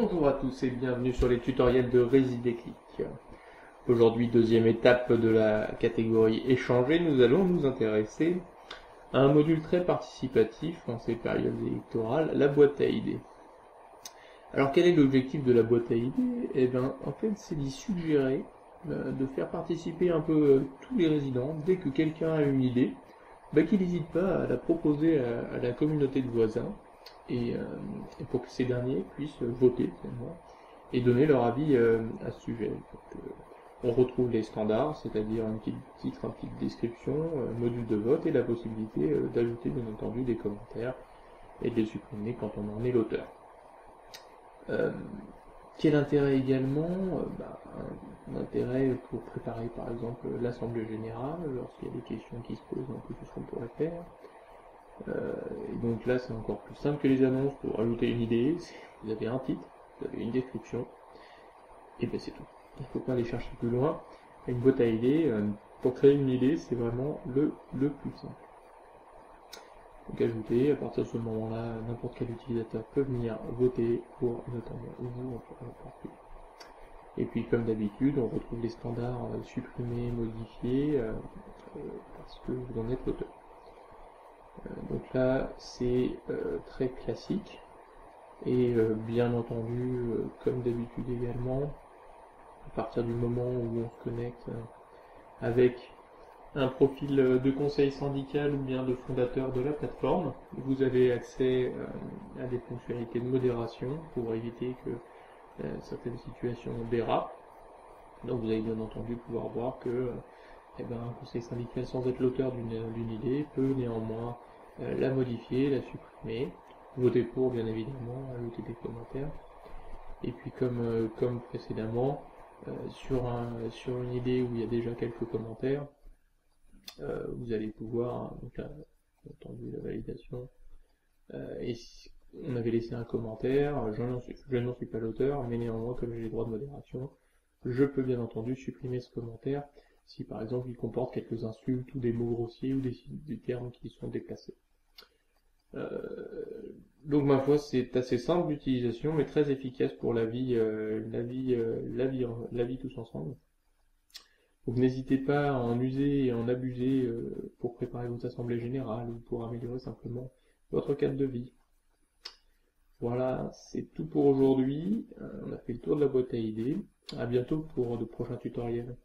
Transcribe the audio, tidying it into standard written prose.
Bonjour à tous et bienvenue sur les tutoriels de Résidéclic. Aujourd'hui, deuxième étape de la catégorie échanger, nous allons nous intéresser à un module très participatif en ces périodes électorales, la boîte à idées. Alors quel est l'objectif de la boîte à idées? Eh bien, en fait, c'est d'y suggérer de faire participer un peu tous les résidents dès que quelqu'un a une idée, qu'il n'hésite pas à la proposer à la communauté de voisins et pour que ces derniers puissent voter finalement, et donner leur avis à ce sujet. Donc, on retrouve les standards, c'est-à-dire un petit titre, une petite description, module de vote et la possibilité d'ajouter bien entendu des commentaires et de les supprimer quand on en est l'auteur. Quel intérêt également? Un intérêt pour préparer par exemple l'assemblée générale, lorsqu'il y a des questions qui se posent un peu tout ce qu'on pourrait faire. Et donc là c'est encore plus simple que les annonces pour ajouter une idée. Vous avez un titre, vous avez une description, et bien c'est tout. Il ne faut pas aller chercher plus loin. Une boîte à idées, pour créer une idée, c'est vraiment le plus simple. Donc ajouter, à partir de ce moment-là, n'importe quel utilisateur peut venir voter pour notamment vous en particulier. Et puis comme d'habitude, on retrouve les standards supprimés, modifiés, parce que vous en êtes l'auteur. Donc là, c'est très classique. Et bien entendu, comme d'habitude également, à partir du moment où on se connecte avec un profil de conseil syndical ou bien de fondateur de la plateforme, vous avez accès à des fonctionnalités de modération pour éviter que certaines situations dérapent. Donc vous allez bien entendu pouvoir voir que un conseil syndical sans être l'auteur d'une idée peut néanmoins la modifier, la supprimer, voter pour bien évidemment, ajouter des commentaires. Et puis comme précédemment, sur une idée où il y a déjà quelques commentaires, vous allez pouvoir, donc là, bien entendu la validation, et si on avait laissé un commentaire, je n'en suis pas l'auteur, mais néanmoins comme j'ai les droits de modération, je peux bien entendu supprimer ce commentaire si par exemple il comporte quelques insultes ou des mots grossiers ou des termes qui sont déplacés. Donc ma foi c'est assez simple d'utilisation mais très efficace pour la vie tous ensemble. Donc n'hésitez pas à en user et à en abuser pour préparer votre assemblée générale ou pour améliorer simplement votre cadre de vie. Voilà, c'est tout pour aujourd'hui. On a fait le tour de la boîte à idées. À bientôt pour de prochains tutoriels.